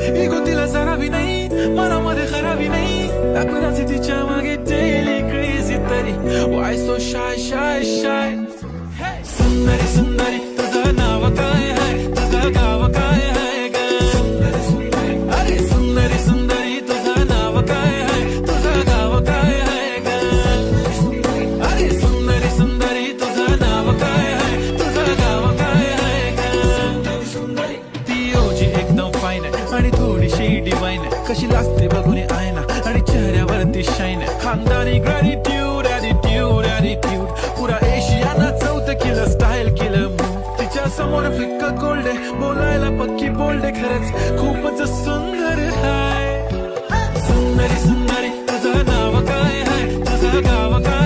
Ego तिला जरा भी नाही, मनामध्ये खराबी नाही, अपराधी तिच्या मागे डेली क्रेझी तरी Y so shy shy shy. सुंदरी सुंदरी तुझं नाव काय आहे, तुझं गाव काय आहे ग. अरे सुंदरी सुंदरी तुझं नाव काय आहे, तुझं गाव काय आहे ग. अरे सुंदरी सुंदरी तुझं नाव काय आहे, तुझं गाव काय आहे ग. ती ओजी एकदम फाईन आहे आणि थोडीशी डिवाईन आहे, कशी लागते बघून आयना आणि चेहऱ्यावरती शाईन आहे. खानदानी ग्रॅटिट्यूड ॲटिट्यूड ॲटिट्यूड पुरा एशियाना चौथं केलं स्टाईल केलं मूव. तिच्या समोर फिक्क गोल्ड आहे, बोलायला पक्की बोल्ड आहे, खरंच खूपच सुंदर आहे. सुंदरी सुंदरी तुझं नाव काय आहे, तुझं गाव काय